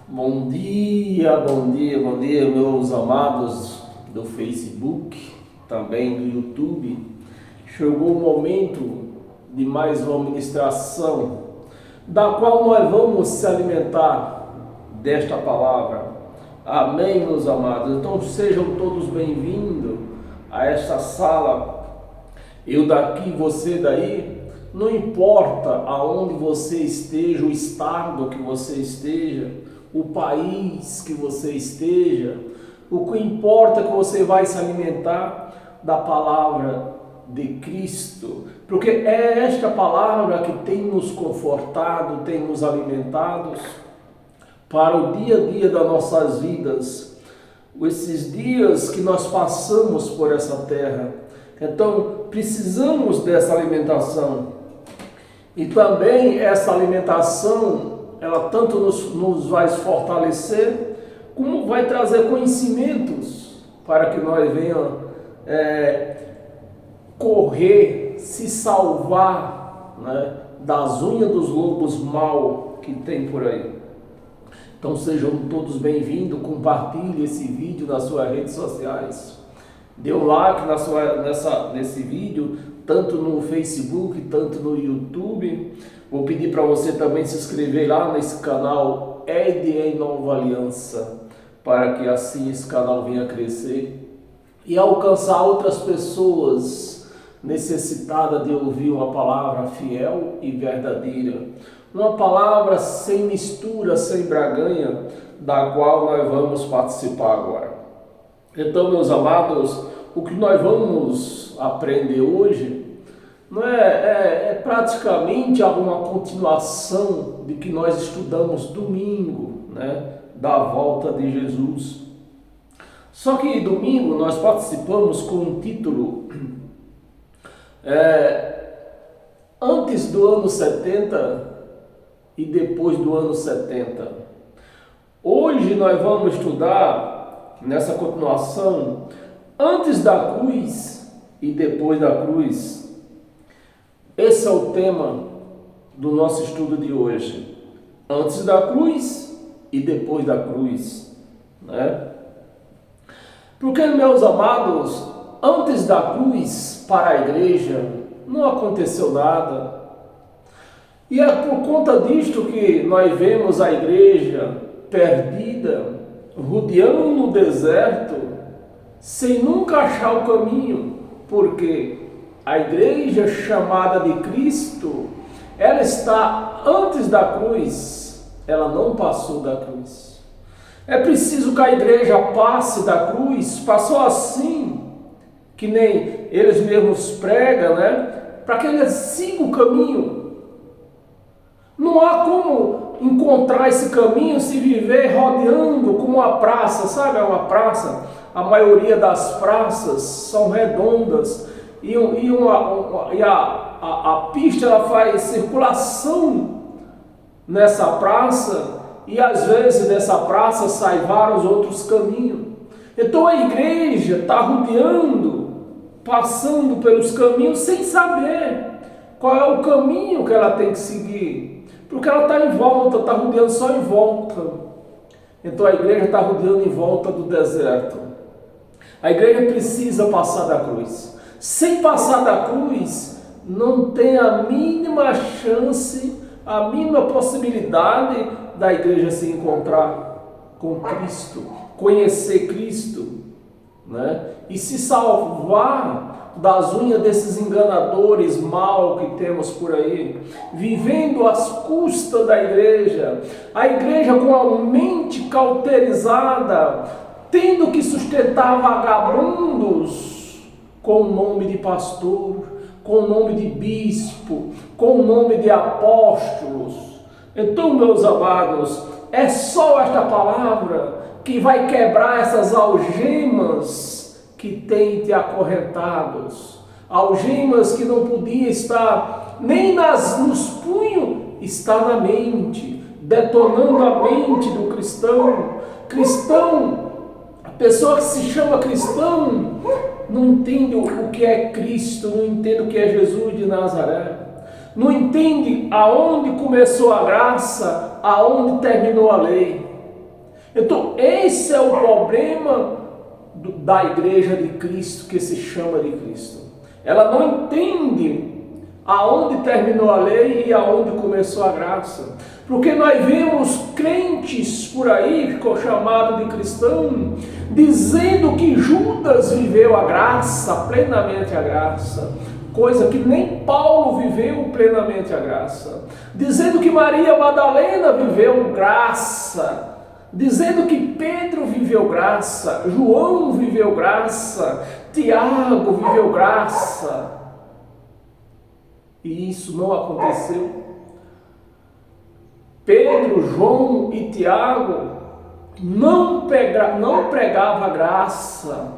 Bom dia, meus amados do Facebook, também do YouTube. Chegou o momento de mais uma ministração, da qual nós vamos se alimentar desta palavra. Amém, meus amados? Então sejam todos bem-vindos a esta sala. Eu daqui, você daí, não importa aonde você esteja, o estado que você esteja, o país que você esteja, o que importa é que você vai se alimentar da palavra de Cristo, porque é esta palavra que tem nos confortado, tem nos alimentado para o dia a dia das nossas vidas, esses dias que nós passamos por essa terra. Então precisamos dessa alimentação, e também essa alimentação ela tanto nos vai fortalecer, como vai trazer conhecimentos para que nós venhamos correr, se salvar, né, das unhas dos lobos mau que tem por aí. Então sejam todos bem-vindos, compartilhe esse vídeo nas suas redes sociais, dê um like nesse vídeo, tanto no Facebook, tanto no YouTube. Vou pedir para você também se inscrever lá nesse canal EDM Nova Aliança, para que assim esse canal venha crescer e alcançar outras pessoas necessitadas de ouvir uma palavra fiel e verdadeira, uma palavra sem mistura, sem braganha, da qual nós vamos participar agora. Então, meus amados, o que nós vamos aprender hoje não é praticamente alguma continuação de que nós estudamos domingo, né, da volta de Jesus. Só que domingo nós participamos com um título antes do ano 70 e depois do ano 70. Hoje nós vamos estudar nessa continuação antes da cruz e depois da cruz. Esse é o tema do nosso estudo de hoje. Antes da cruz e depois da cruz, né? Porque, meus amados, antes da cruz para a igreja não aconteceu nada. E é por conta disto que nós vemos a igreja perdida, rodeando no deserto, sem nunca achar o caminho, porque a igreja chamada de Cristo, ela está antes da cruz, ela não passou da cruz. É preciso que a igreja passe da cruz, passou assim, que nem eles mesmos pregam, né? Para que eles sigam o caminho. Não há como encontrar esse caminho se viver rodeando como uma praça, sabe? É uma praça. A maioria das praças são redondas e a pista ela faz circulação nessa praça, e às vezes dessa praça sai vários outros caminhos. Então a igreja está rodeando, passando pelos caminhos sem saber qual é o caminho que ela tem que seguir, porque ela está em volta, está rodeando só em volta. Então a igreja está rodeando em volta do deserto. A igreja precisa passar da cruz. Sem passar da cruz, não tem a mínima chance, a mínima possibilidade da igreja se encontrar com Cristo, conhecer Cristo, né? E se salvar das unhas desses enganadores mal que temos por aí, vivendo às custas da igreja, a igreja com a mente cauterizada, tendo que sustentar vagabundos com o nome de pastor, com o nome de bispo, com o nome de apóstolos. Então, meus amados, é só esta palavra que vai quebrar essas algemas que têm te acorrentados, algemas que não podiam estar nem nos punhos, está na mente, detonando a mente do cristão. A pessoa que se chama cristão não entende o que é Cristo, não entende o que é Jesus de Nazaré, não entende aonde começou a graça, aonde terminou a lei. Então, esse é o problema da igreja de Cristo, que se chama de Cristo. Ela não entende aonde terminou a lei e aonde começou a graça. Porque nós vemos crentes por aí, chamado de cristão, dizendo que Judas viveu a graça, plenamente a graça, coisa que nem Paulo viveu plenamente a graça. Dizendo que Maria Madalena viveu graça, dizendo que Pedro viveu graça, João viveu graça, Tiago viveu graça. E isso não aconteceu. Pedro, João e Tiago não pregava graça.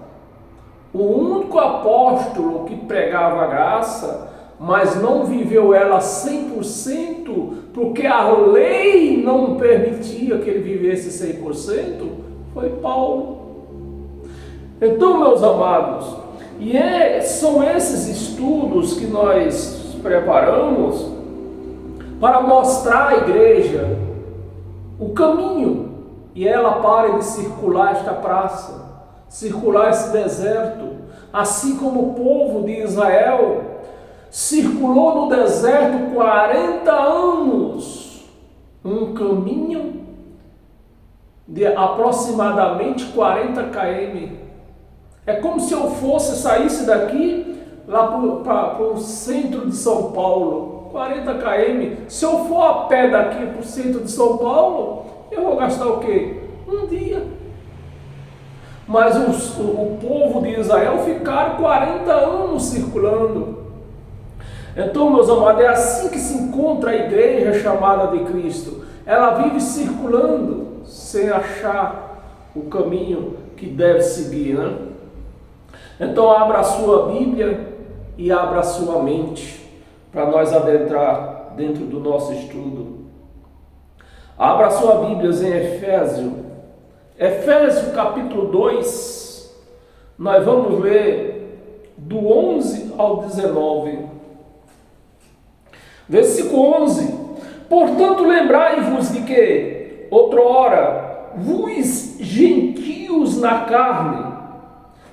O único apóstolo que pregava graça, mas não viveu ela 100%, porque a lei não permitia que ele vivesse 100%, foi Paulo. Então, meus amados, são esses estudos que nós preparamos para mostrar à igreja o caminho, e ela pare de circular esta praça, circular esse deserto, assim como o povo de Israel circulou no deserto 40 anos, um caminho de aproximadamente 40 km. É como se eu saísse daqui lá para o centro de São Paulo, 40 km. Se eu for a pé daqui para o centro de São Paulo, eu vou gastar o quê? Um dia. Mas o povo de Israel ficaram 40 anos circulando. Então, meus amados, é assim que se encontra a igreja chamada de Cristo. Ela vive circulando sem achar o caminho que deve seguir, né? Então, abra a sua Bíblia e abra a sua mente para nós adentrar dentro do nosso estudo. Abra a sua Bíblia em Efésios capítulo 2, nós vamos ler do 11 ao 19. Versículo 11: Portanto, lembrai-vos de que, outrora, vos gentios na carne.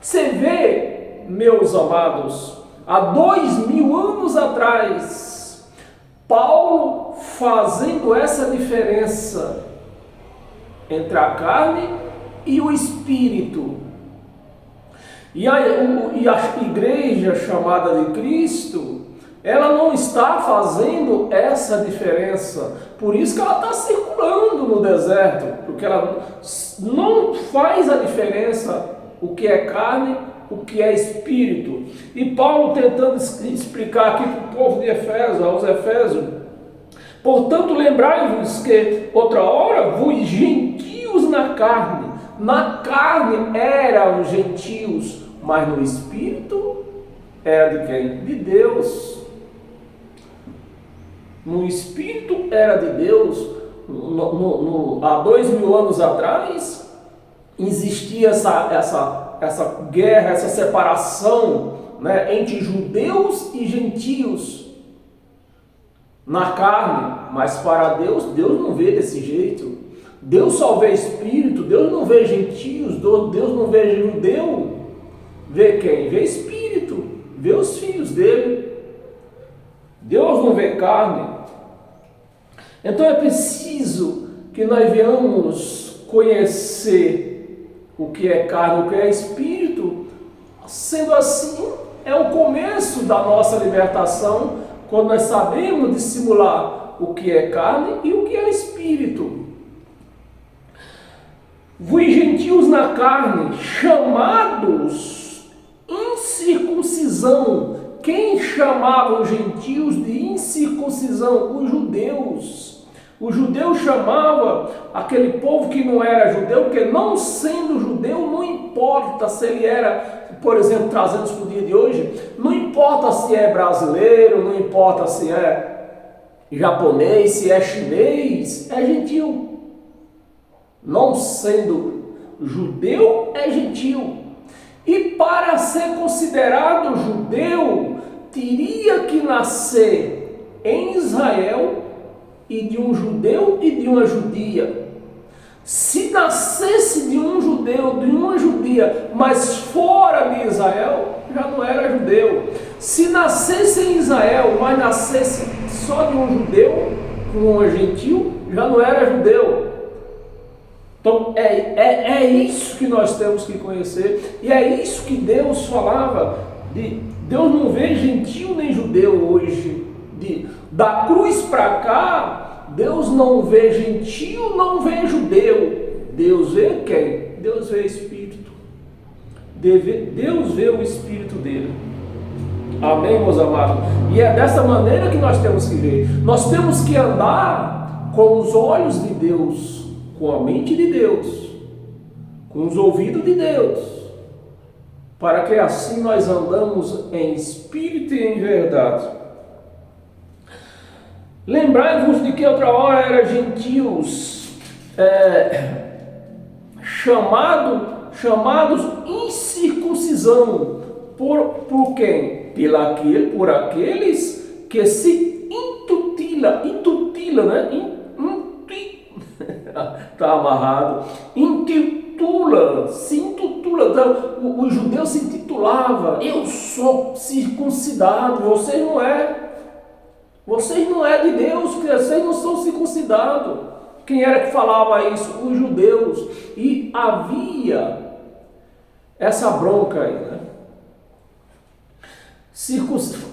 Você vê, meus amados, há 2000 anos atrás, Paulo fazendo essa diferença entre a carne e o espírito. E a igreja chamada de Cristo, ela não está fazendo essa diferença. Por isso que ela está circulando no deserto, porque ela não faz a diferença o que é carne, o que é espírito. E Paulo tentando explicar aqui para o povo de Efésios, aos Efésios: portanto, lembrai-vos que outra hora vos gentios na carne. Na carne eram os gentios, mas no espírito era de quem? De Deus. No espírito era de Deus. Há 2000 anos atrás existia essa guerra, essa separação, né, entre judeus e gentios na carne, mas para Deus não vê desse jeito. Deus só vê espírito, Deus não vê gentios, Deus não vê judeu. Vê quem? Vê espírito, vê os filhos dele. Deus não vê carne. Então é preciso que nós venhamos conhecer o que é carne, o que é espírito. Sendo assim, é o começo da nossa libertação, quando nós sabemos dissimular o que é carne e o que é espírito. Vós gentios na carne, chamados incircuncisão. Quem chamava os gentios de incircuncisão? Os judeus. O judeu chamava aquele povo que não era judeu, porque não sendo judeu, não importa se ele era, por exemplo, trazendo para o dia de hoje, não importa se é brasileiro, não importa se é japonês, se é chinês, é gentil. Não sendo judeu, é gentil. E para ser considerado judeu, teria que nascer em Israel, e de um judeu e de uma judia. Se nascesse de um judeu, de uma judia, mas fora de Israel, já não era judeu. Se nascesse em Israel, mas nascesse só de um judeu, com um gentil, já não era judeu. Então é isso que nós temos que conhecer, e é isso que Deus falava. Deus não vê gentil nem judeu hoje. Da cruz para cá, Deus não vê gentil, não vê judeu. Deus vê quem? Deus vê Espírito. Deus vê o Espírito dele. Amém, meus amados? E é dessa maneira que nós temos que ver. Nós temos que andar com os olhos de Deus, com a mente de Deus, com os ouvidos de Deus, para que assim nós andamos em espírito e em verdade. Lembrai-vos de que outra hora eram gentios, chamados incircuncisão, por quem? Por aqueles que se intitula, né? Está amarrado, se intitula. Então, o judeu se intitulava: eu sou circuncidado. Vocês não é de Deus, vocês não são circuncidados. Quem era que falava isso? Os judeus. E havia essa bronca aí, né?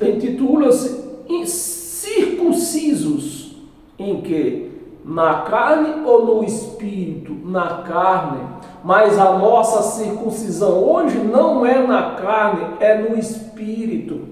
Intitula-se circuncisos em que? Na carne ou no espírito? Na carne. Mas a nossa circuncisão hoje não é na carne, é no espírito.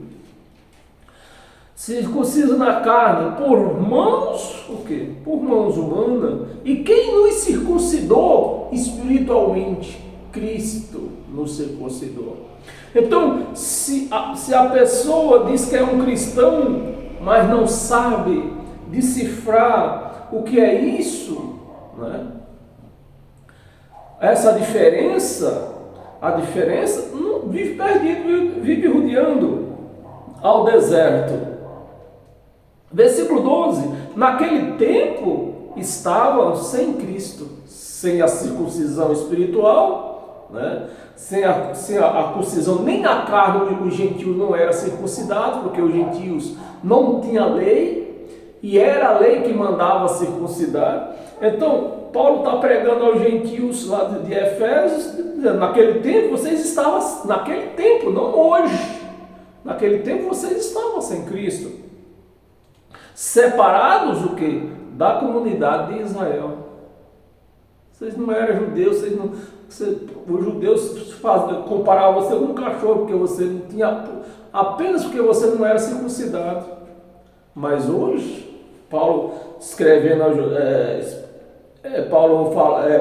Circunciso na carne por mãos, o quê? Por mãos humanas. E quem nos circuncidou espiritualmente? Cristo nos circuncidou. Então, se a pessoa diz que é um cristão, mas não sabe decifrar o que é isso, né? Essa diferença, não vive perdido, vive rodeando ao deserto. Versículo 12: naquele tempo estavam sem Cristo, sem a circuncisão espiritual, né? sem a circuncisão, nem na carne os gentios não eram circuncidados, porque os gentios não tinham lei, e era a lei que mandava circuncidar. Então, Paulo está pregando aos gentios lá de Efésios, dizendo: naquele tempo vocês estavam, naquele tempo, não hoje, naquele tempo vocês estavam sem Cristo, separados o quê? Da comunidade de Israel. Vocês não eram judeus, os judeus comparavam você com um cachorro, porque você não tinha, apenas porque você não era circuncidado. Mas hoje, Paulo escrevendo,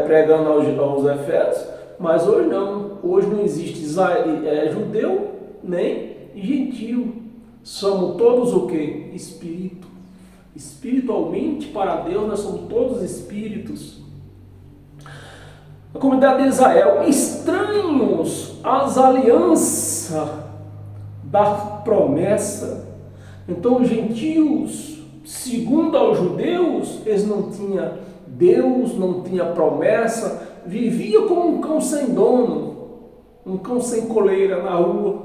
pregando aos Efésios, mas hoje não existe judeu nem gentio. Somos todos o quê? Espírito. Espiritualmente, para Deus, nós somos todos espíritos. A comunidade de Israel, estranhos às alianças da promessa. Então, os gentios, segundo aos judeus, eles não tinham Deus, não tinham promessa, viviam como um cão sem dono, um cão sem coleira na rua.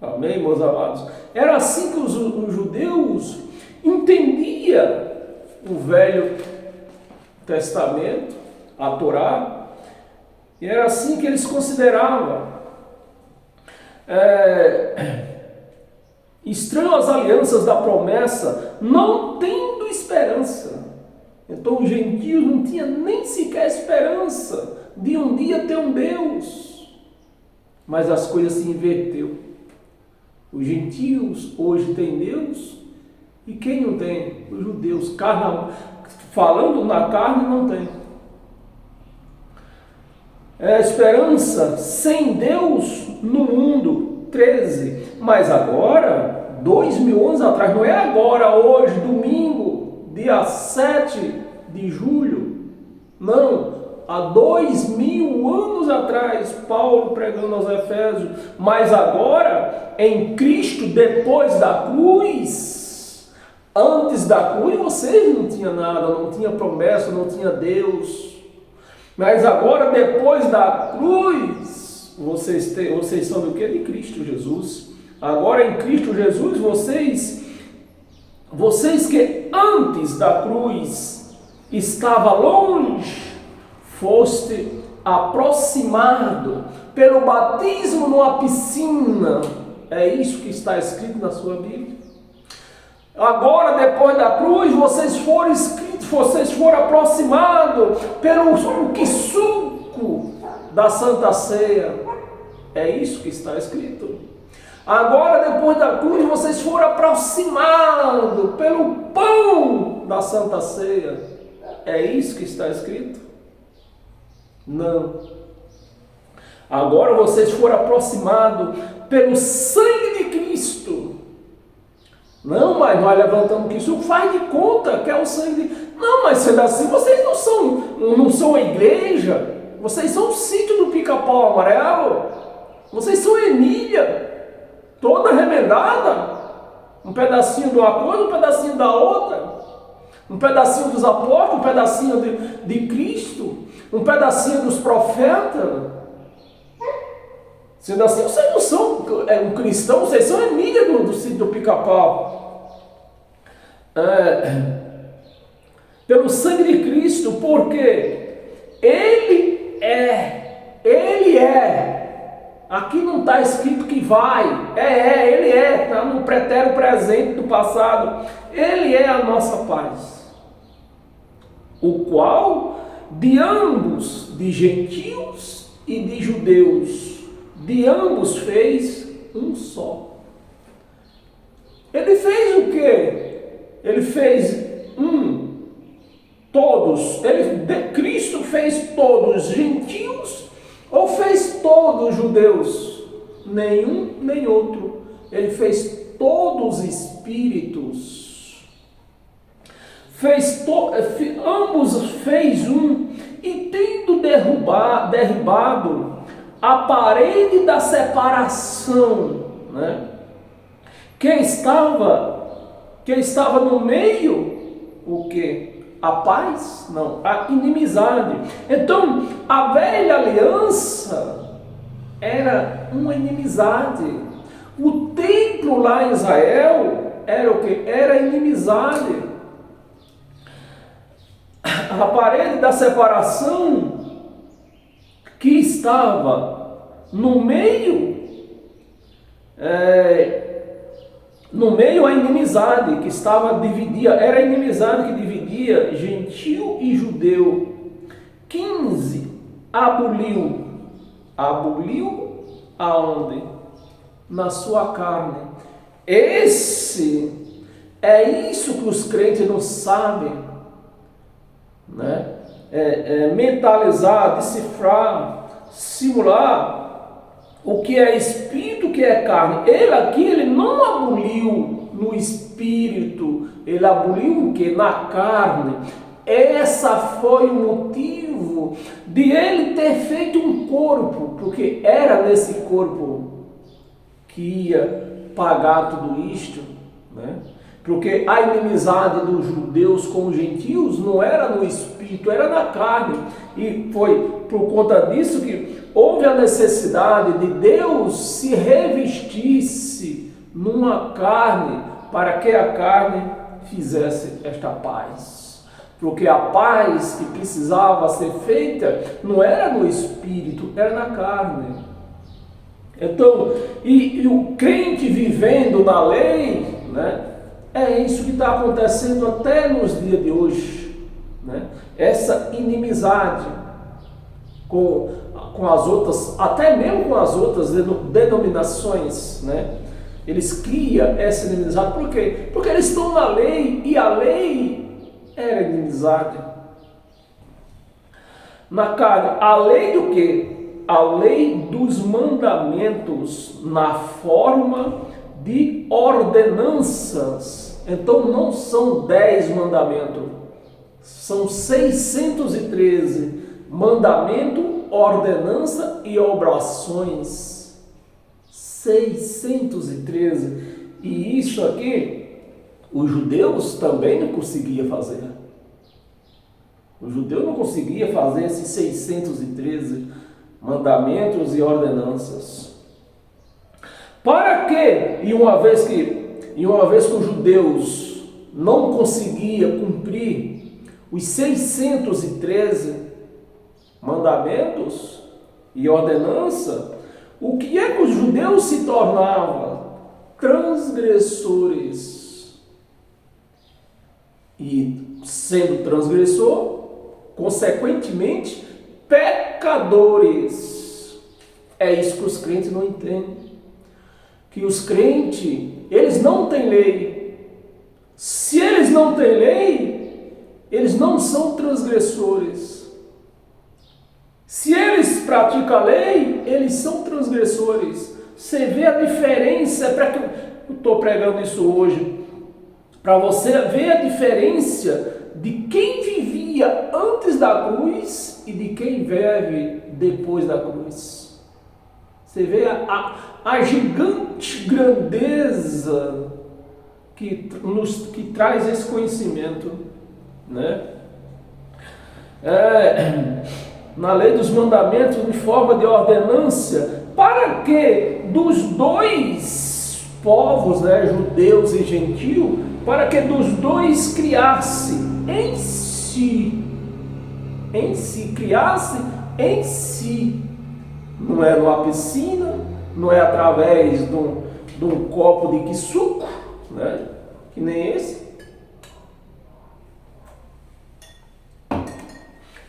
Amém, meus amados? Era assim que os judeus entendiam o Velho Testamento, a Torá, e era assim que eles consideravam. Estranho às alianças da promessa, não tendo esperança. Então os gentios não tinham nem sequer esperança de um dia ter um Deus. Mas as coisas se inverteu. Os gentios hoje têm Deus, e quem não tem? Os judeus. Falando na carne, não tem. Esperança sem Deus no mundo. 13. Mas agora, 2000 anos atrás, não é agora, hoje, domingo, dia 7 de julho. Não, há 2000 anos atrás, Paulo pregando aos Efésios. Mas agora, em Cristo, depois da cruz, Antes da cruz vocês não tinham nada, não tinha promessa, não tinha Deus. Mas agora, depois da cruz, vocês são do que? De Cristo Jesus. Agora em Cristo Jesus, vocês que antes da cruz estava longe, foste aproximado pelo batismo numa piscina. É isso que está escrito na sua Bíblia. Agora, depois da cruz, vocês foram aproximados pelo suco da Santa Ceia. É isso que está escrito. Agora, depois da cruz, vocês foram aproximados pelo pão da Santa Ceia. É isso que está escrito? Não. Agora vocês foram aproximados pelo sangue de Cristo. Não, mas nós levantamos Cristo, faz de conta que é o sangue de... Não, mas sendo assim, vocês não são a igreja. Vocês são o sítio do Pica-Pau Amarelo. Vocês são Emília, toda remendada. Um pedacinho de uma coisa, um pedacinho da outra. Um pedacinho dos apóstolos, um pedacinho de Cristo, um pedacinho dos profetas. Sendo assim, vocês não são um cristão, vocês são Emília do sítio do Pica-Pau. Pelo sangue de Cristo, porque Ele é. Aqui não está escrito que vai, Ele é, está no pretérito presente do passado. Ele é a nossa paz, o qual de ambos, de gentios e de judeus, de ambos fez um só. Ele fez o quê? Ele fez todos. Cristo fez todos gentios ou fez todos judeus? Nenhum nem outro. Ele fez todos espíritos. Ambos fez um, e tendo derribado a parede da separação, né? que estava no meio, o que? A paz? Não, a inimizade. Então, a velha aliança era uma inimizade. O templo lá em Israel era o que? Era inimizade. A parede da separação que estava no meio a inimizade que era a inimizade que dividia gentil e judeu. 15, aboliu aonde? Na sua carne. É isso que os crentes não sabem, né? Mentalizar, decifrar, simular o que é espírito, o que é carne. Ele não aboliu no espírito, ele aboliu o que? Na carne. Essa foi o motivo de ele ter feito um corpo, porque era nesse corpo que ia pagar tudo isto, né? Porque a inimizade dos judeus com os gentios não era no espírito, era na carne. E foi por conta disso que houve a necessidade de Deus se revestisse numa carne, para que a carne fizesse esta paz. Porque a paz que precisava ser feita não era no espírito, era na carne. Então, e o crente vivendo na lei, né? É isso que está acontecendo até nos dias de hoje, né? Essa inimizade com as outras, até mesmo com as outras denominações, né? Eles criam essa inimizade, por quê? Porque eles estão na lei, e a lei era inimizade. Na carne, a lei do quê? A lei dos mandamentos na forma de ordenanças. Então não são 10 mandamentos, são 613 mandamento, ordenança e obrações. 613. E isso aqui Os judeus também não conseguiam fazer. O judeu não conseguia fazer esses 613 mandamentos e ordenanças. Para quê? E uma vez que os judeus não conseguiam cumprir os 613 mandamentos e ordenança, o que é que os judeus se tornavam? Transgressores. E sendo transgressor, consequentemente, pecadores. É isso que os crentes não entendem. Que os crentes, eles não têm lei. Se eles não têm lei, eles não são transgressores. Se eles praticam a lei, eles são transgressores. Você vê a diferença, eu estou pregando isso hoje, para você ver a diferença de quem vivia antes da cruz e de quem vive depois da cruz. Você vê a gigante grandeza que traz esse conhecimento, né? Na lei dos mandamentos, em forma de ordenância, para que dos dois povos, né, judeus e gentio, para que dos dois criasse em si, criasse em si, não é numa piscina, não é através de um copo de suco, né, que nem esse,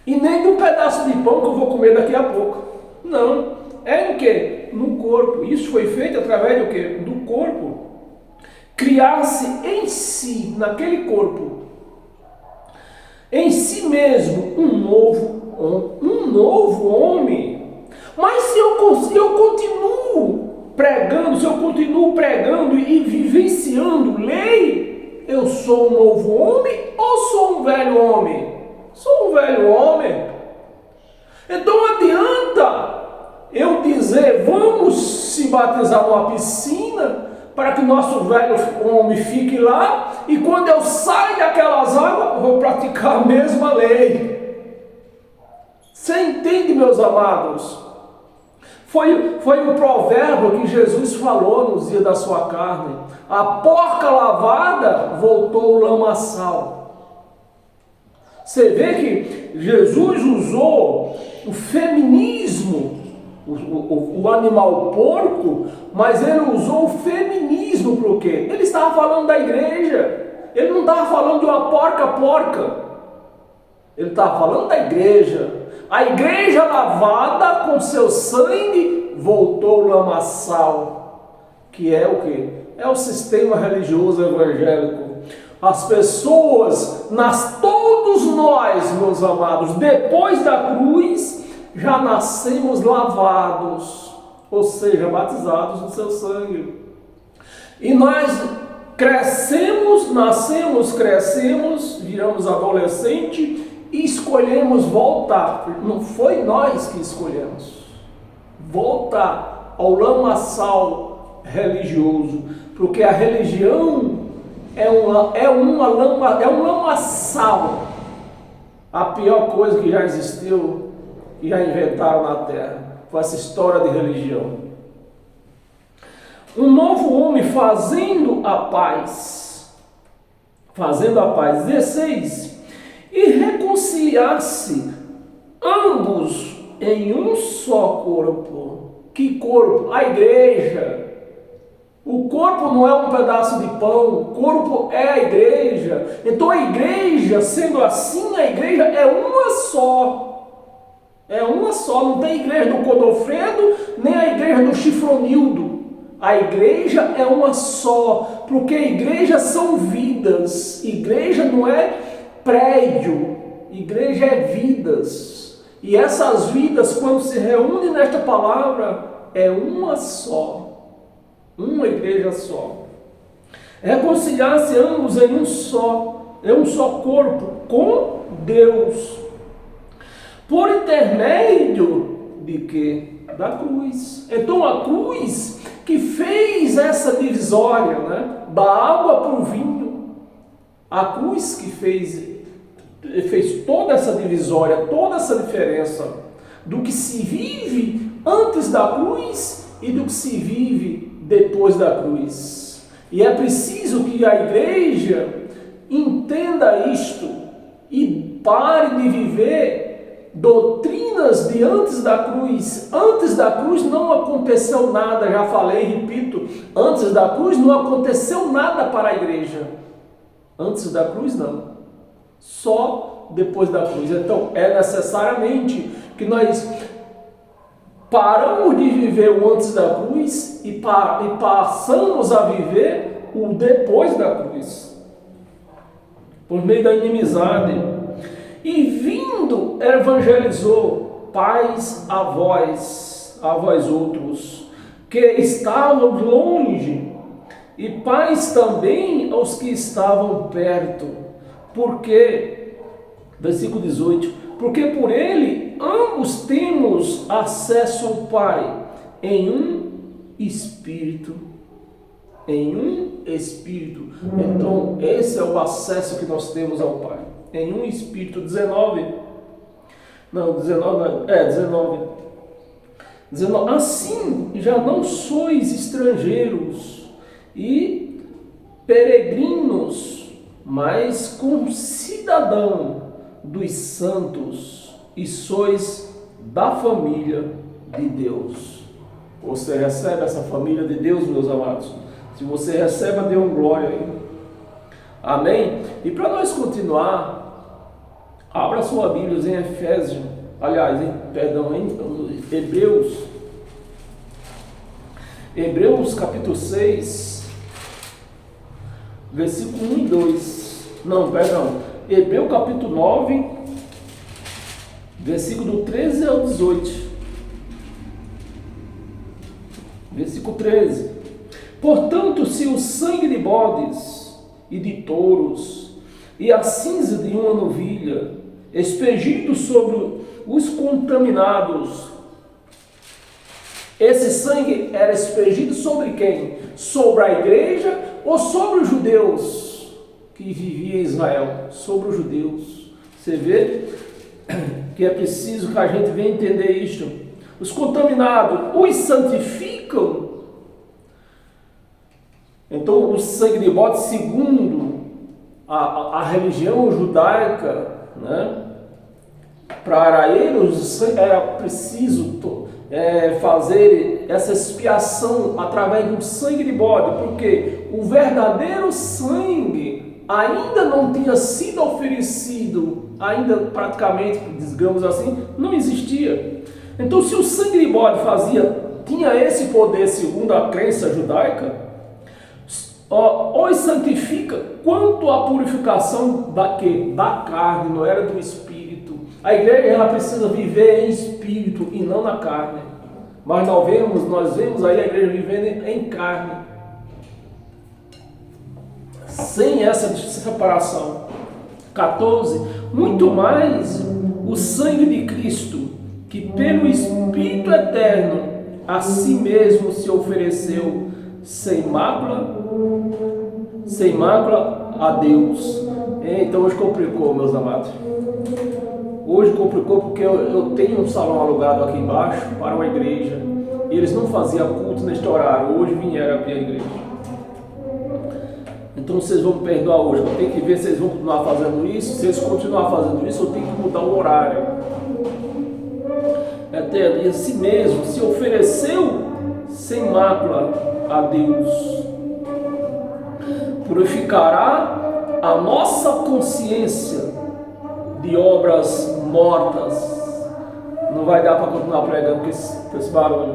e nem de um pedaço de pão que eu vou comer daqui a pouco. Não, é no que? No corpo. Isso foi feito através do que? Do corpo. Criar-se em si, naquele corpo, em si mesmo, um novo homem. Mas se eu continuo pregando e vivenciando lei, eu sou um novo homem ou sou um velho homem? Sou um velho homem. Então não adianta eu dizer, vamos se batizar numa piscina para que nosso velho homem fique lá, e quando eu saio daquelas águas, eu vou praticar a mesma lei. Você entende, meus amados? Foi um provérbio que Jesus falou nos dias da sua carne. A porca lavada voltou o lamaçal. Você vê que Jesus usou o feminismo, o animal porco, mas ele usou o feminismo para o quê? Ele estava falando da igreja. Ele não estava falando de uma porca. Ele estava falando da igreja. A igreja lavada com seu sangue voltou o lamaçal, que é o quê? É o sistema religioso evangélico. As pessoas, todos nós, meus amados, depois da cruz, já nascemos lavados, ou seja, batizados no seu sangue. E nós nascemos, viramos adolescente e escolhemos voltar. Não foi nós que escolhemos voltar ao lamaçal religioso, porque a religião é um lamaçal, a pior coisa que já existiu e já inventaram na terra, foi essa história de religião. Um novo homem fazendo a paz. 16. E reconciliar-se ambos em um só corpo. Que corpo? A igreja. O corpo não é um pedaço de pão, o corpo é a igreja. Então a igreja, sendo assim, a igreja é uma só. É uma só, não tem igreja do Codofredo, nem a igreja do Chifronildo. A igreja é uma só, porque a igreja são vidas. Igreja não é prédio, igreja é vidas. E essas vidas, quando se reúnem nesta palavra, é uma só. Uma igreja só. Reconciliar-se ambos em um só corpo com Deus. Por intermédio de quê? Da cruz. Então a cruz que fez essa divisória, né? Da água para o vinho, A cruz que fez toda essa divisória, toda essa diferença do que se vive antes da cruz e do que se vive depois da cruz. E é preciso que a igreja entenda isto e pare de viver doutrinas de antes da cruz. Antes da cruz não aconteceu nada, já falei, repito, antes da cruz não aconteceu nada para a igreja. Antes da cruz não, só depois da cruz. Então é necessariamente que nós paramos de viver o antes da cruz e passamos a viver o depois da cruz, por meio da inimizade. E vindo, evangelizou pais a vós outros, que estavam longe, e pais também aos que estavam perto, porque, versículo 18, porque por ele ambos temos acesso ao Pai em um Espírito. Em um Espírito. Então, esse é o acesso que nós temos ao Pai. Em um Espírito. 19. Assim já não sois estrangeiros e peregrinos, mas concidadão dos santos, e sois da família de Deus. Você recebe essa família de Deus, meus amados? Se você recebe, dê um glória aí. Amém? E para nós continuar, abra sua Bíblia em Efésios, em Hebreus capítulo 6, versículo 1 e 2. Hebreus capítulo 9, versículo 13 ao 18. Versículo 13. Portanto, se o sangue de bodes e de touros e a cinza de uma novilha aspergido sobre os contaminados, esse sangue era aspergido sobre quem? Sobre a igreja ou sobre os judeus que viviam em Israel? Sobre os judeus. Você vê que é preciso que a gente venha entender isto. Os contaminados os santificam. Então, o sangue de bode, segundo a religião judaica, né, para eles era preciso fazer essa expiação através do sangue de bode, porque o verdadeiro sangue ainda não tinha sido oferecido, ainda praticamente, digamos assim, não existia. Então, se o sangue de bode tinha esse poder segundo a crença judaica, os santifica quanto à purificação da carne, não era do espírito. A igreja ela precisa viver em espírito e não na carne. Mas nós vemos aí a igreja vivendo em carne, sem essa separação. 14. Muito mais o sangue de Cristo, que pelo Espírito Eterno a si mesmo se ofereceu sem mácula a Deus. Então hoje complicou, meus amados. Hoje complicou porque eu tenho um salão alugado aqui embaixo para uma igreja e eles não faziam culto neste horário. Hoje vieram aqui a igreja. Então vocês vão me perdoar hoje. Eu tenho que ver se eles vão continuar fazendo isso. Se eles continuarem fazendo isso, eu tenho que mudar o horário. Até a si mesmo se ofereceu sem mácula a Deus. Purificará a nossa consciência de obras mortas. Não vai dar para continuar pregando com esse barulho.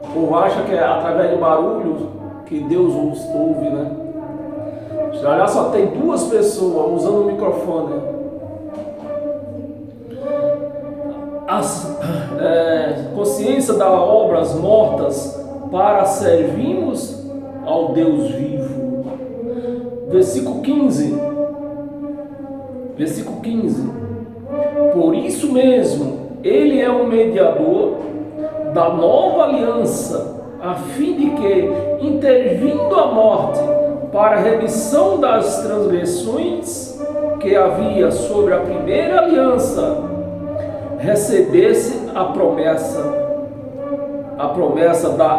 O povo acha que é através do barulho que Deus os ouve, né? Já só tem 2 pessoas usando o microfone. Consciência das obras mortas para servirmos ao Deus vivo. Versículo 15. Por isso mesmo, ele é o mediador da nova aliança, a fim de que, intervindo a morte, para a remissão das transgressões que havia sobre a primeira aliança, recebesse a promessa da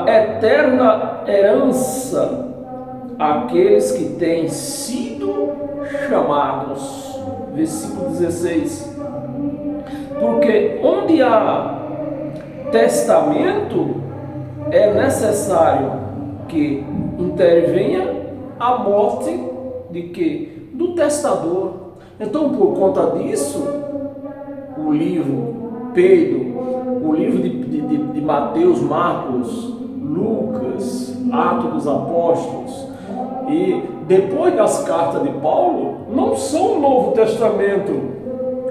eterna herança àqueles que têm sido chamados. Versículo 16. Porque onde há testamento, é necessário que intervenha a morte de quê? Do testador. Então, por conta disso, o livro Pedro, o livro de Mateus, Marcos, Lucas, Atos dos Apóstolos e depois das cartas de Paulo, não são o Novo Testamento,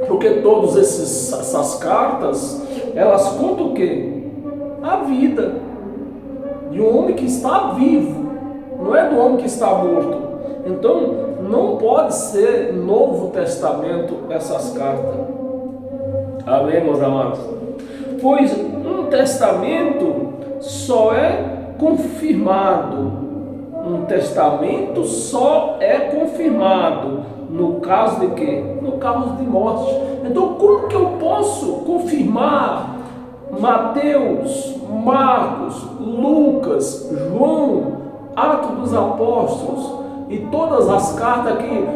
porque todas essas cartas, elas contam o quê? A vida de um homem que está vivo, não é do homem que está morto. Então, não pode ser Novo Testamento essas cartas. Amém, meus amados? Pois um testamento só é confirmado. Um testamento só é confirmado no caso de quê? No caso de morte. Então, como que eu posso confirmar Mateus, Marcos, Lucas, João, Atos dos Apóstolos e todas as cartas que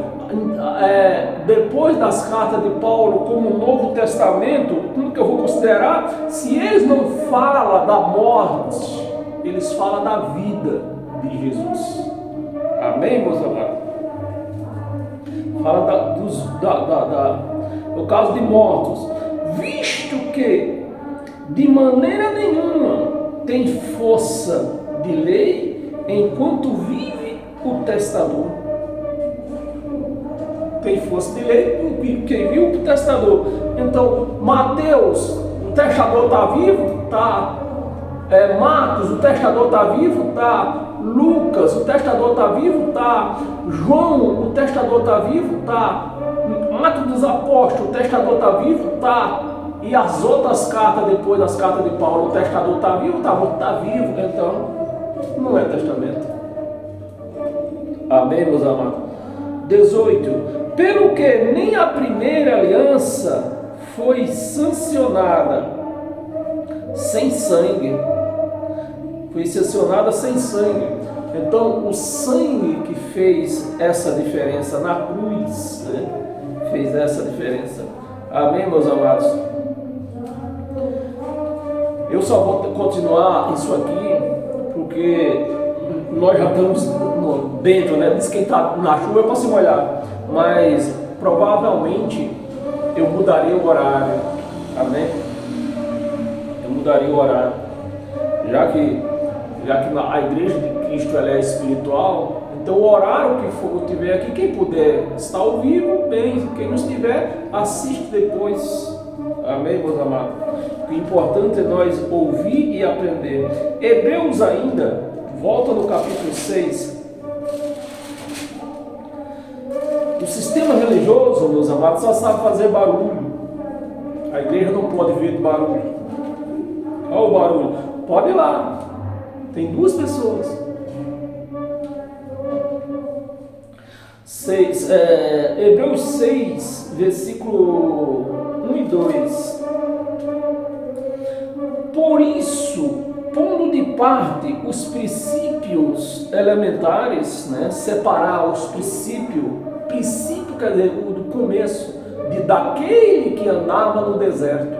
depois das cartas de Paulo como Novo Testamento, como que eu vou considerar? Se eles não falam da morte, eles falam da vida de Jesus. Amém, meus amados? Fala no caso de mortos, visto que de maneira nenhuma tem força de lei enquanto vive o testador. Tem força de lei quem viu o testador. Então, Mateus, o testador está vivo? Está. Marcos, o testador está vivo? Está. Lucas, o testador está vivo? Está. João, o testador está vivo? Está. Atos dos Apóstolos, o testador está vivo? Está. E as outras cartas, depois das cartas de Paulo, o testador está vivo? Está vivo. Então, não é testamento. Amém, meus amados? 18. Pelo que nem a primeira aliança foi sancionada sem sangue. Foi sancionada sem sangue. Então, o sangue que fez essa diferença na cruz, né? Fez essa diferença. Amém, meus amados? Eu só vou continuar isso aqui porque nós já estamos dentro, né? Diz quem está na chuva é para se molhar. Mas provavelmente eu mudaria o horário. Amém? Eu mudaria o horário. Já que a igreja de Cristo ela é espiritual, então o horário que for tiver aqui, quem puder estar ao vivo, bem. Quem não estiver, assiste depois. Amém, meus amados? O importante é nós ouvir e aprender. Hebreus ainda, volta no capítulo 6. O sistema religioso, meus amados, só sabe fazer barulho. A igreja não pode ver barulho. Olha o barulho. Pode ir lá. Tem duas pessoas. 6, Hebreus 6, versículo 1 e 2. Por isso, pondo de parte os princípios elementares, né, separar os princípio quer dizer, do começo, daquele que andava no deserto.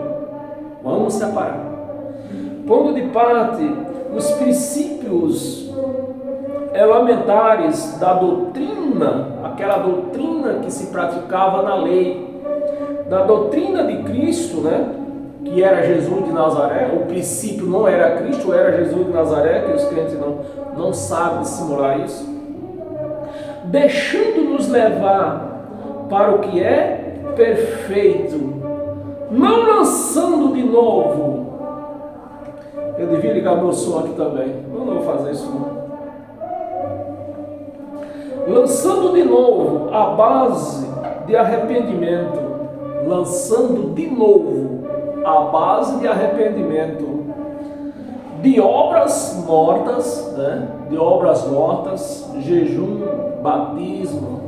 Vamos separar. Pondo de parte os princípios elementares da doutrina, aquela doutrina que se praticava na lei, da doutrina de Cristo, né? Que era Jesus de Nazaré. O princípio não era Cristo, era Jesus de Nazaré, que os crentes não sabem dissimular isso. Deixando-nos levar para o que é perfeito, não lançando de novo. Eu devia ligar meu som aqui também. Eu não vou fazer isso não. Lançando de novo a base de arrependimento. Lançando de novo a base de arrependimento. de obras mortas, né? De obras mortas, jejum, batismo,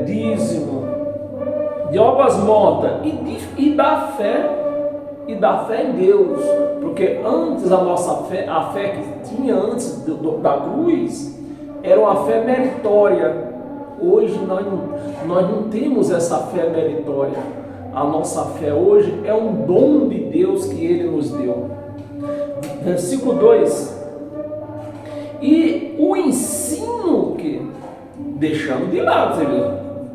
dízimo, de obras mortas e da fé em Deus, porque antes a fé que tinha antes da cruz era uma fé meritória. Hoje nós não temos essa fé meritória. A nossa fé hoje é um dom de Deus que Ele nos deu. Versículo 2: e o ensino que deixando de lado,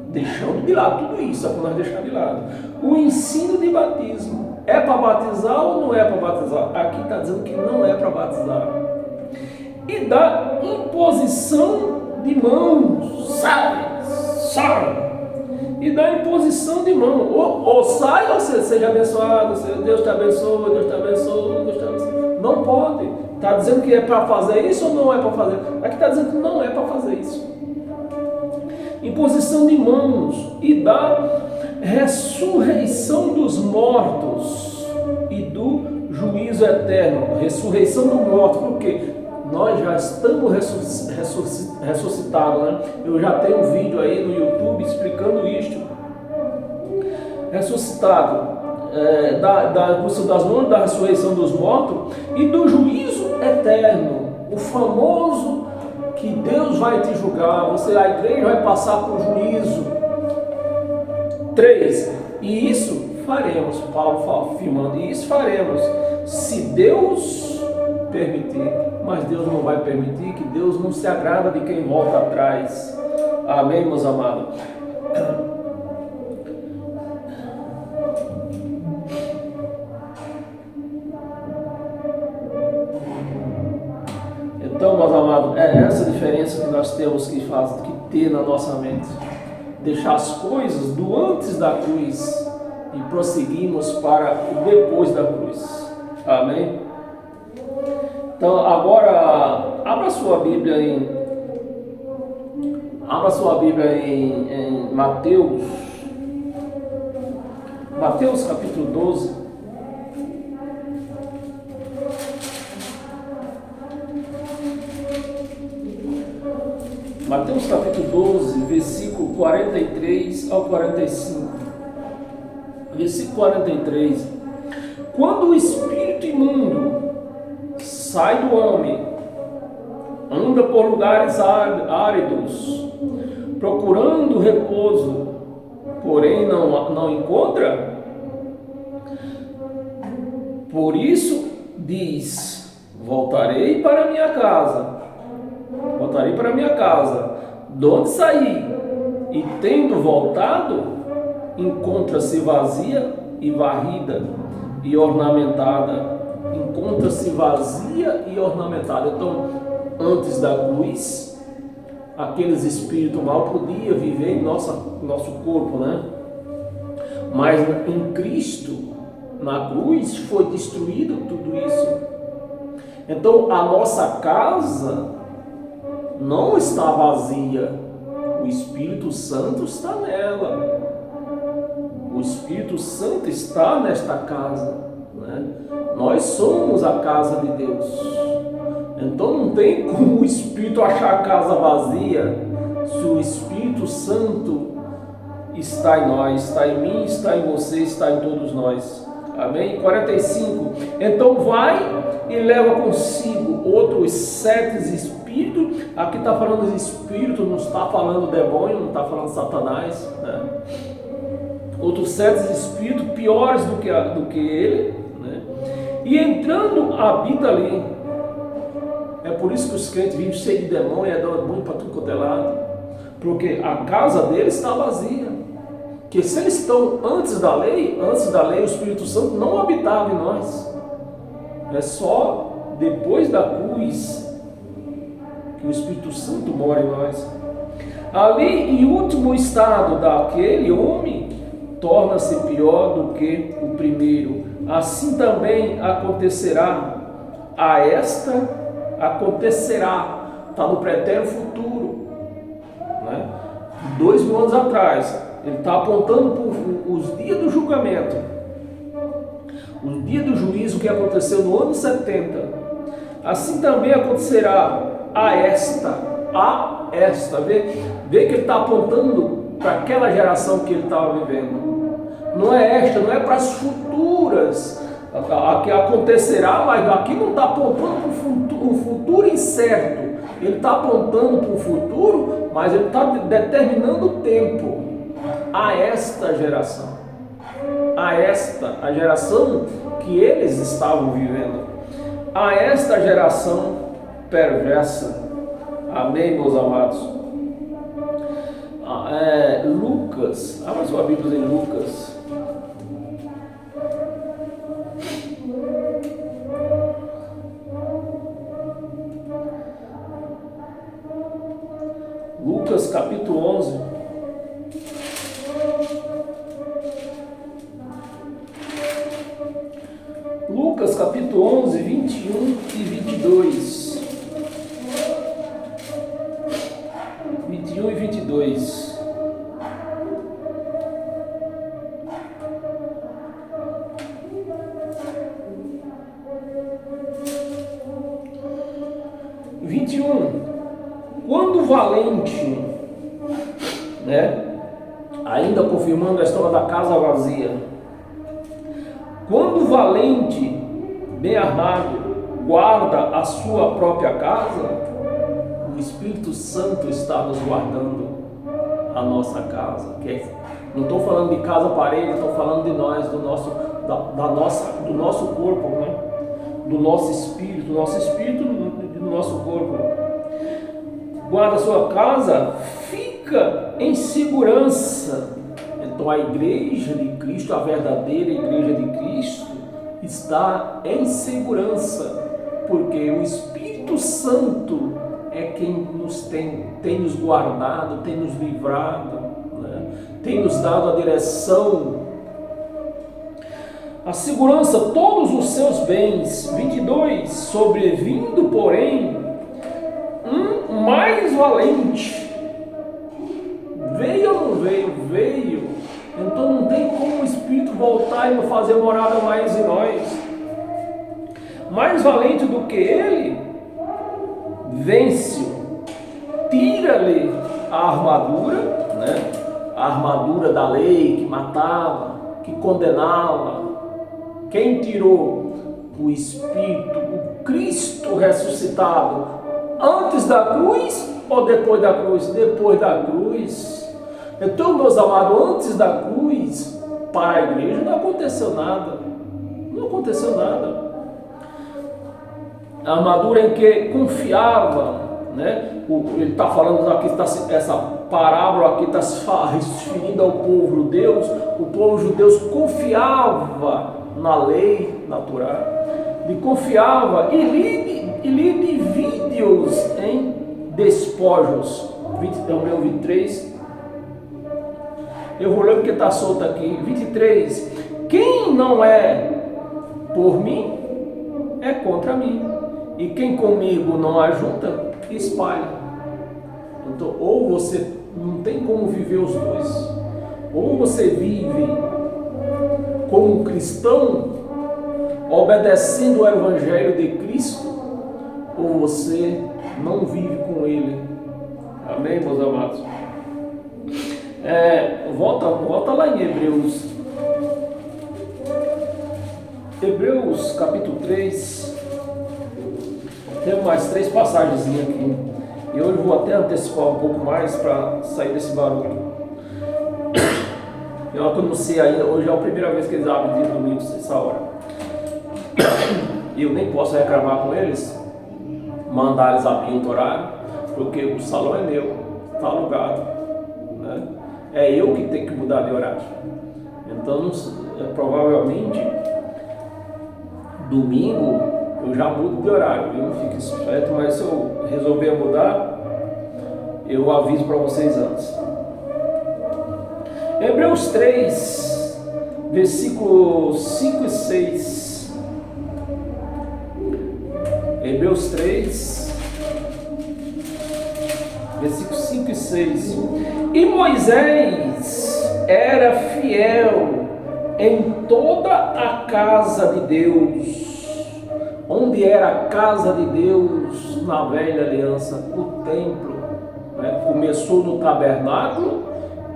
deixando de lado tudo isso, é para nós deixar de lado. O ensino de batismo é para batizar ou não é para batizar? Aqui está dizendo que não é para batizar. E da imposição de mãos, sai. E da imposição de mão, ou sai ou seja abençoado, Deus te abençoe, Deus te abençoe, Deus te abençoe. Não pode. Está dizendo que é para fazer isso ou não é para fazer? Aqui está dizendo que não é para fazer isso. Imposição de mãos e da ressurreição dos mortos e do juízo eterno. Ressurreição dos mortos, porque nós já estamos ressuscitados, né? Eu já tenho um vídeo aí no YouTube explicando isto. Ressuscitado da imposição das mãos, da ressurreição dos mortos e do juízo eterno, o famoso que Deus vai te julgar, a igreja vai passar por juízo. 3. E isso faremos, Paulo afirmando, e isso faremos, se Deus permitir, mas Deus não vai permitir, que Deus não se agrada de quem volta atrás. Amém, meus amados? Então, meus amados, é essa a diferença que nós temos que ter na nossa mente. Deixar as coisas do antes da cruz e prosseguirmos para o depois da cruz. Amém? Então, agora, abra sua Bíblia em Mateus. Mateus capítulo 12. Mateus capítulo 12, versículo 43 ao 45. Versículo 43. Quando o espírito imundo sai do homem, anda por lugares áridos, procurando repouso, porém não encontra. Por isso diz: voltarei para minha casa, de onde saí, e tendo voltado, encontra-se vazia e varrida e ornamentada. Encontra-se vazia e ornamentada. Então, antes da cruz, aqueles espíritos mal podiam viver em nosso corpo, né? Mas em Cristo, na cruz, foi destruído tudo isso. Então, a nossa casa não está vazia, o Espírito Santo está nela. O Espírito Santo está nesta casa, né? Nós somos a casa de Deus. Então não tem como o Espírito achar a casa vazia se o Espírito Santo está em nós, está em mim, está em você, está em todos nós. Amém? 45. Então vai e leva consigo outros 7 espíritos. Aqui está falando de espírito, não está falando demônio, não está falando Satanás, né? Outros 7 espíritos piores do que ele, né? E entrando habita ali. É por isso que os crentes vivem cheios de demônio, é demônio para tudo quanto é lado, porque a casa deles está vazia. Que se eles estão antes da lei, o Espírito Santo não habitava em nós. É só depois da cruz que o Espírito Santo mora em nós. Ali, em último estado daquele homem, torna-se pior do que o primeiro. Assim também acontecerá está no pretérito futuro, né? 2000 anos atrás, ele está apontando para os dias do julgamento, os dias do juízo que aconteceu no ano 70. assim também acontecerá a esta, vê que ele está apontando para aquela geração que ele estava vivendo. Não é esta, não é para as futuras, a que acontecerá, mas aqui não está apontando para um futuro incerto, ele está apontando para o futuro, mas ele está determinando o tempo. A esta geração, a geração que eles estavam vivendo, a esta geração perversa. Amém, meus amados? Lucas, abra sua Bíblia em Lucas. Lucas capítulo 11. Lucas capítulo 11, 21 e 22. 21 e 22. Quando o valente, ainda confirmando a história da casa vazia, quando o valente, bem armado, guarda a sua própria casa, o Espírito Santo está nos guardando a nossa casa. Não estou falando de casa parede, estou falando de nós, do nosso corpo, do nosso espírito, do nosso corpo. Guarda a sua casa, fica em segurança. Então a igreja de Cristo, a verdadeira igreja de Cristo, está em segurança, porque o Espírito Santo é quem tem nos guardado, tem nos livrado, tem nos dado a direção, a segurança, todos os seus bens. 22, sobrevindo, porém, um mais valente. Veio ou não veio? Veio. Então não tem como o Espírito voltar e não fazer morada mais em nós. Mais valente do que ele, vence-o, tira-lhe a armadura, a armadura da lei que matava, que condenava. Quem tirou? O Espírito, o Cristo ressuscitado, antes da cruz ou depois da cruz? Depois da cruz. Então, meus amados, antes da cruz, para a igreja não aconteceu nada. Não aconteceu nada. A armadura em que confiava, ele está falando aqui, essa parábola aqui está se referindo ao povo judeu. O povo judeu confiava na lei natural, ele confiava e lhe divide-os em despojos. 23. Eu vou ler porque está solto aqui. 23. Quem não é por mim, é contra mim. E quem comigo não ajunta, espalha. Então, ou você não tem como viver os dois. Ou você vive como cristão, obedecendo ao Evangelho de Cristo, ou você não vive com Ele. Amém, meus amados? Volta lá em Hebreus. Hebreus capítulo 3. Temos mais 3 passagens aqui. E hoje eu vou até antecipar um pouco mais para sair desse barulho. Eu anunciei ainda, hoje é a primeira vez que eles abrem dia domingo essa hora. E eu nem posso reclamar com eles, mandar eles abrir outro horário, porque o salão é meu, está alugado, É eu que tenho que mudar de horário. Então, provavelmente, domingo eu já mudo de horário, viu? Fique esperto, mas se eu resolver mudar, eu aviso para vocês antes. Hebreus 3, versículos 5 e 6. Hebreus 3, versículos 5 e 6. E Moisés era fiel em toda a casa de Deus, Onde era a casa de Deus na velha aliança? O templo. Né? Começou no tabernáculo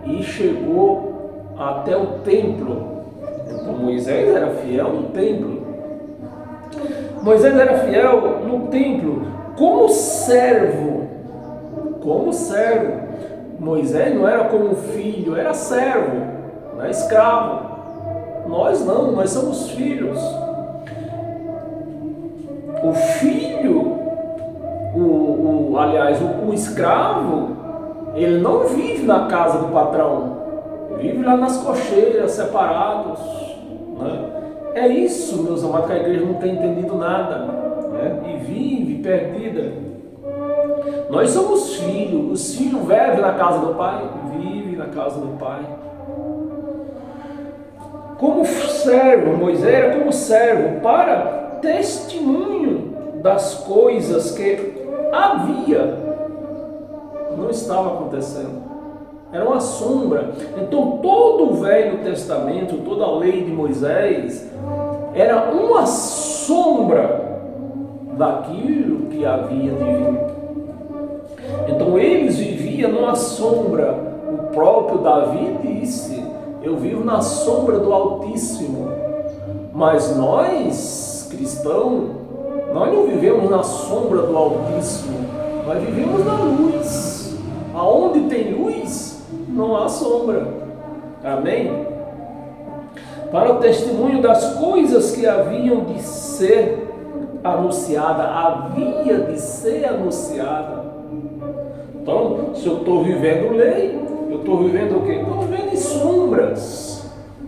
e chegou até o templo. Então Moisés era fiel no templo. Moisés era fiel no templo como servo. Como servo. Moisés não era como filho, era servo, não é escravo. Nós não, nós somos filhos. O filho, aliás, o escravo, ele não vive na casa do patrão, vive lá nas cocheiras, separados. Né? É isso, meus amados, que a igreja não tem entendido nada, né? E vive perdida. Nós somos filhos, os filhos vivem na casa do pai, vivem na casa do pai. Como servo, Moisés era como servo para testemunho das coisas que havia, não estava acontecendo. Era uma sombra. Então todo o Velho Testamento, toda a lei de Moisés era uma sombra daquilo que havia de vir. Então eles viviam numa sombra. O próprio Davi disse: eu vivo na sombra do Altíssimo. Mas nós, cristãos, nós não vivemos na sombra do Altíssimo, nós vivemos na luz. Aonde tem luz, não há sombra. Amém? Para o testemunho das coisas que haviam de ser anunciada, havia de ser anunciada. Então, se eu estou vivendo lei, eu estou vivendo o quê? Estou vivendo em sombras.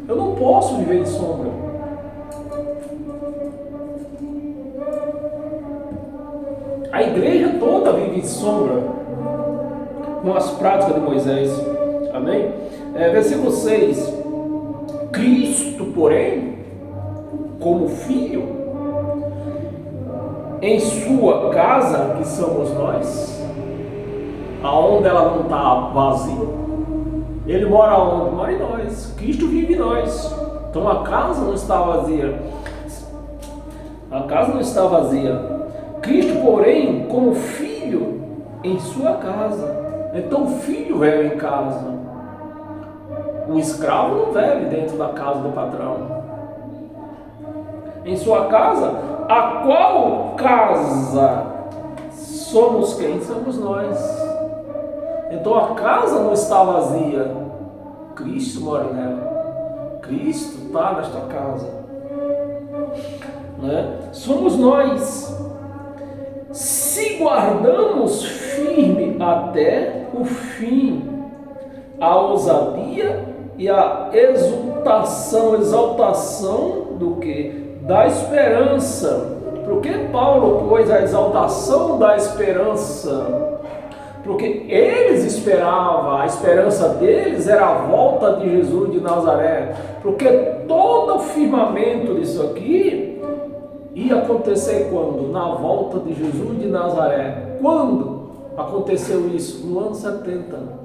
Eu não posso viver em sombra. A igreja toda vive em sombra com as práticas de Moisés. Amém? Versículo 6. Cristo, porém, como filho, em sua casa, que somos nós, aonde ela não está vazia, ele mora onde? Mora em nós. Cristo vive em nós. Então a casa não está vazia. A casa não está vazia. Cristo, porém, como filho em sua casa. Então o filho vive em casa. O escravo não vive dentro da casa do patrão. Em sua casa, a qual casa somos quem? Somos nós. Então a casa não está vazia. Cristo mora nela. Cristo está nesta casa. Né? Somos nós. Se guardamos firme até o fim a ousadia e a exaltação do que? Da esperança. Por que Paulo pôs a exaltação da esperança? Porque eles esperavam, a esperança deles era a volta de Jesus de Nazaré. Porque todo o firmamento disso aqui ia acontecer quando? Na volta de Jesus de Nazaré. Quando aconteceu isso? No ano 70.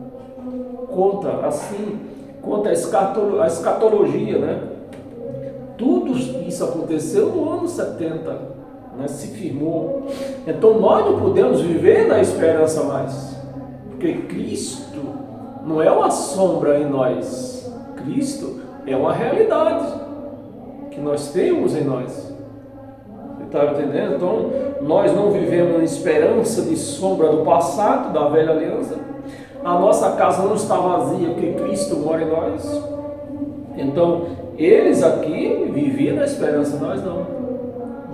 Conta assim, conta a escatologia, né? Tudo isso aconteceu no ano 70, né? Se firmou. Então nós não podemos viver na esperança mais, porque Cristo não é uma sombra em nós. Cristo é uma realidade que nós temos em nós. Está entendendo? Então, nós não vivemos na esperança de sombra do passado, da velha aliança. A nossa casa não está vazia, porque Cristo mora em nós. Então, eles aqui viviam na esperança, nós não.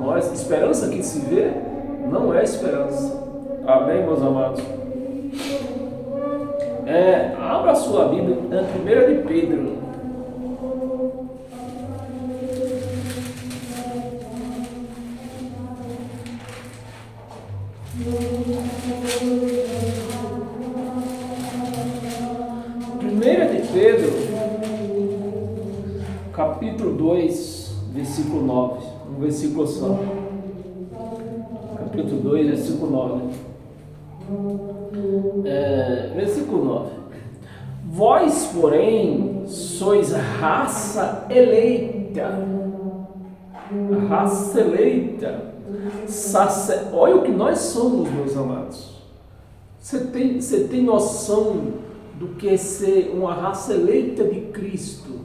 Nós, esperança que se vê, não é esperança. Amém, meus amados? Abra a sua Bíblia em 1 de Pedro. Pedro, capítulo 2, versículo 9, um versículo só. Capítulo 2, versículo 9. Versículo 9. Vós, porém, sois raça eleita. Raça eleita. Olha o que nós somos, meus amados. Você tem noção do que é ser uma raça eleita de Cristo?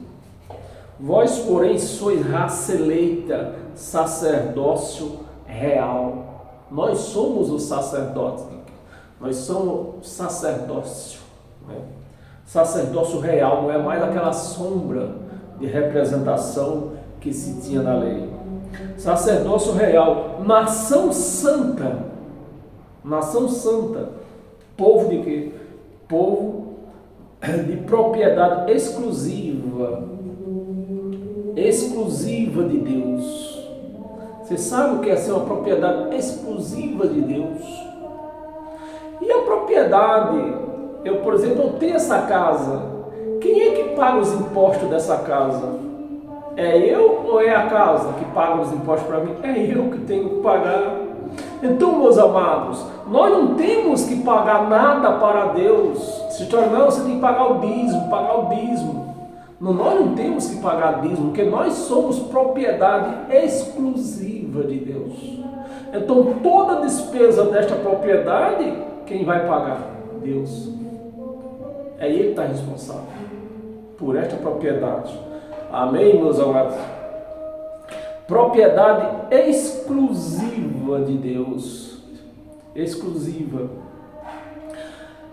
Vós, porém, sois raça eleita, sacerdócio real. Nós somos o sacerdote. Nós somos sacerdócio. Né? Sacerdócio real não é mais aquela sombra de representação que se tinha na lei. Sacerdócio real, nação santa. Nação santa. Povo de quê? Povo de propriedade exclusiva. Exclusiva de Deus. Você sabe o que é ser uma propriedade exclusiva de Deus? E a propriedade, por exemplo, eu tenho essa casa. Quem é que paga os impostos dessa casa? É eu ou é a casa que paga os impostos para mim? É eu que tenho que pagar. Então, meus amados, nós não temos que pagar nada para Deus. Se torna, não, você tem que pagar o dízimo, Não, nós não temos que pagar dízimo, porque nós somos propriedade exclusiva de Deus. Então, toda despesa desta propriedade, quem vai pagar? Deus. É Ele que está responsável por esta propriedade. Amém, meus amados? Propriedade exclusiva de Deus. Exclusiva.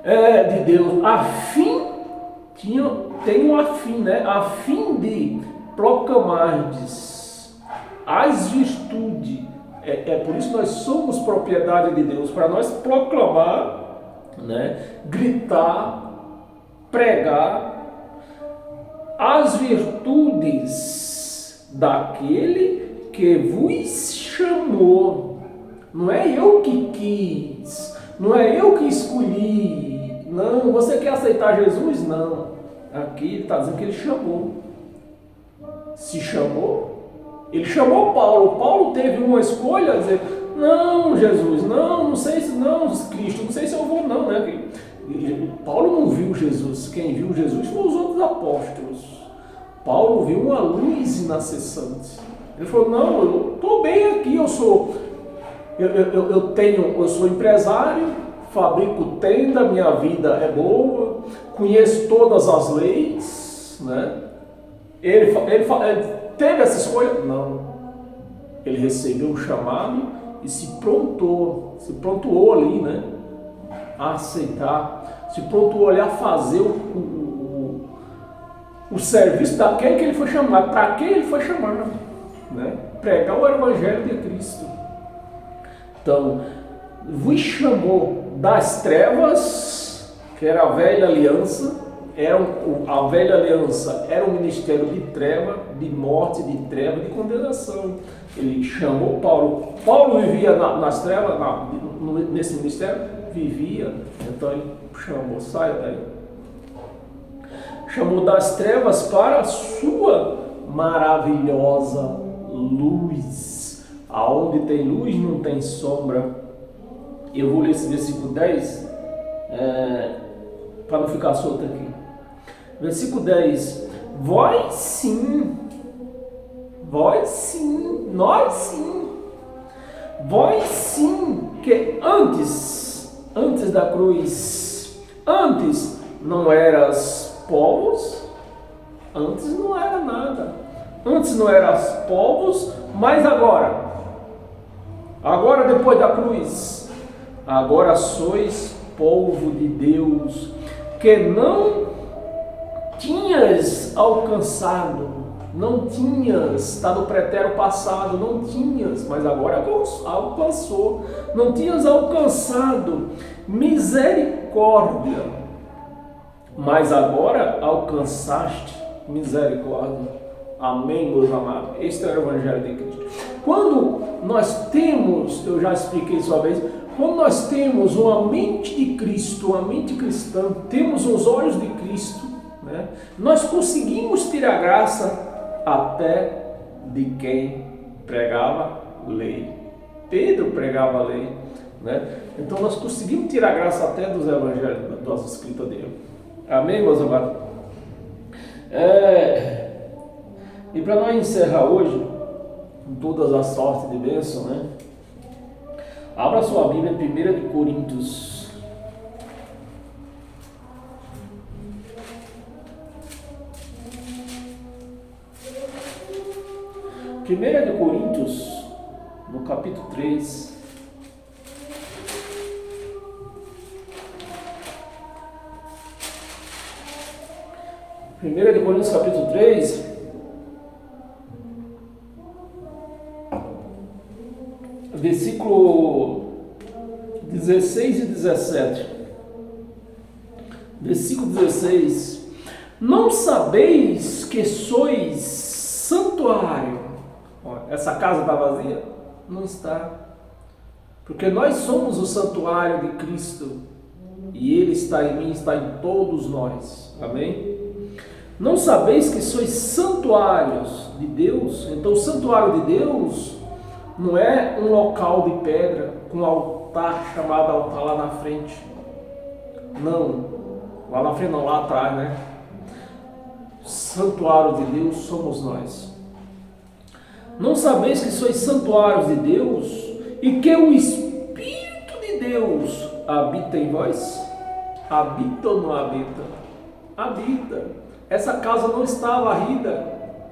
De Deus. A fim, tem um afim, né? A fim de proclamardes as virtudes. Por isso nós somos propriedade de Deus, para nós proclamar, né? Gritar, pregar as virtudes daquele que vos chamou. Não é eu que quis, não é eu que escolhi. Não, você quer aceitar Jesus? Não. Aqui ele está dizendo que ele chamou. Se chamou? Ele chamou Paulo. Paulo teve uma escolha, dizer, não, Jesus, não sei se não, Cristo, não sei se eu vou não, né? Paulo não viu Jesus. Quem viu Jesus foram os outros apóstolos. Paulo viu uma luz inacessante. Ele falou, não, eu estou bem aqui, eu sou empresário, fabrico tenda, minha vida é boa, conheço todas as leis, né? Ele teve essa escolha? Não. Ele recebeu um chamado e se prontuou ali, né? A aceitar, se prontuou ali a fazer o serviço daquele que ele foi chamado. Para quem ele foi chamado? Né? Pregar o Evangelho de Cristo. Então, vos chamou das trevas, que era a velha aliança. A velha aliança era um ministério de treva, de morte, de treva, de condenação. Ele chamou Paulo. Paulo vivia nas trevas, nesse ministério? Vivia. Então ele chamou, saia daí. Chamou das trevas para a sua maravilhosa luz. Aonde tem luz não tem sombra. Eu vou ler esse versículo 10 para não ficar solto aqui. Versículo 10. Vós sim, nós sim, que antes da cruz, antes não eras povos, antes não era nada, antes não eras povos, mas agora depois da cruz, agora sois povo de Deus, que não tinhas alcançado, não tinhas, está no pretérito passado, não tinhas, mas agora alcançou, não tinhas alcançado misericórdia, mas agora alcançaste misericórdia. Amém, meus amados? Este é o Evangelho de Cristo. Quando nós temos, eu já expliquei isso uma vez, quando nós temos uma mente de Cristo, uma mente cristã, temos os olhos de Cristo, né? Nós conseguimos ter a graça até de quem pregava lei. Pedro pregava a lei, né? Então nós conseguimos tirar a graça até dos evangelhos, das escritas dele. Amém, meus amados? E para nós encerrar hoje, com todas as sortes de bênção, né? Abra sua Bíblia em 1 de Coríntios. Primeira de Coríntios, no capítulo 3. Primeira de Coríntios, capítulo 3. Versículo 16 e 17. Versículo 16. Não sabeis que sois santuário? Essa casa está vazia? Não está. Porque nós somos o santuário de Cristo. E Ele está em mim, está em todos nós. Amém? Não sabeis que sois santuários de Deus? Então o santuário de Deus não é um local de pedra com um altar chamado altar lá na frente. Não, lá na frente não, lá atrás, né? Santuário de Deus somos nós. Não sabeis que sois santuários de Deus e que o Espírito de Deus habita em vós? Habita ou não habita? Habita. Essa casa não está varrida,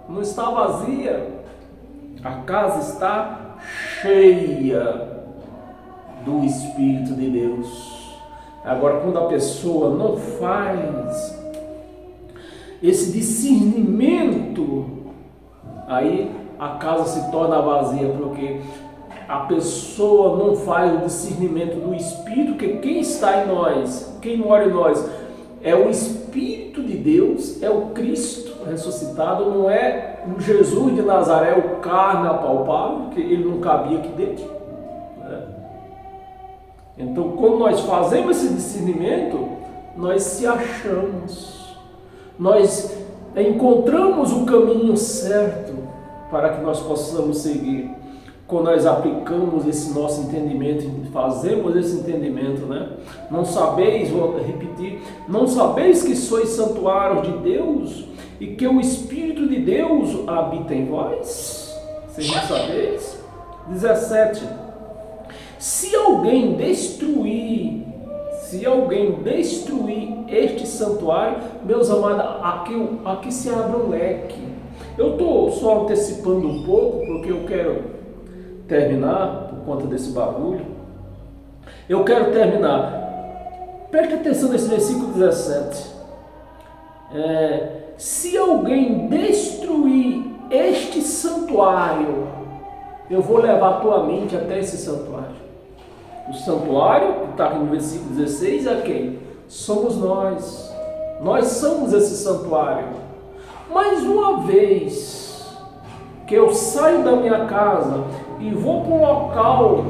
não está vazia. A casa está cheia do Espírito de Deus. Agora, quando a pessoa não faz esse discernimento, aí a casa se torna vazia, porque a pessoa não faz o discernimento do Espírito, que quem está em nós, quem mora em nós, é o Espírito de Deus, é o Cristo ressuscitado, não é o Jesus de Nazaré, o carne apalpável, que ele não cabia aqui dentro, né? Então, quando nós fazemos esse discernimento, nós se achamos, nós encontramos o caminho certo para que nós possamos seguir. Quando nós aplicamos esse nosso entendimento, fazemos esse entendimento, né? Não sabeis, vou repetir, não sabeis que sois santuários de Deus e que o Espírito de Deus habita em vós? Vocês não sabeis? 17. Se alguém destruir este santuário, meus amados, aqui se abre um leque. Eu estou só antecipando um pouco, porque eu quero terminar por conta desse bagulho. Eu quero terminar. Preste atenção nesse versículo 17. Se alguém destruir este santuário, eu vou levar a tua mente até esse santuário. O santuário, que está aqui no versículo 16, é quem? Somos nós. Nós somos esse santuário. Mas uma vez que eu saio da minha casa e vou para um local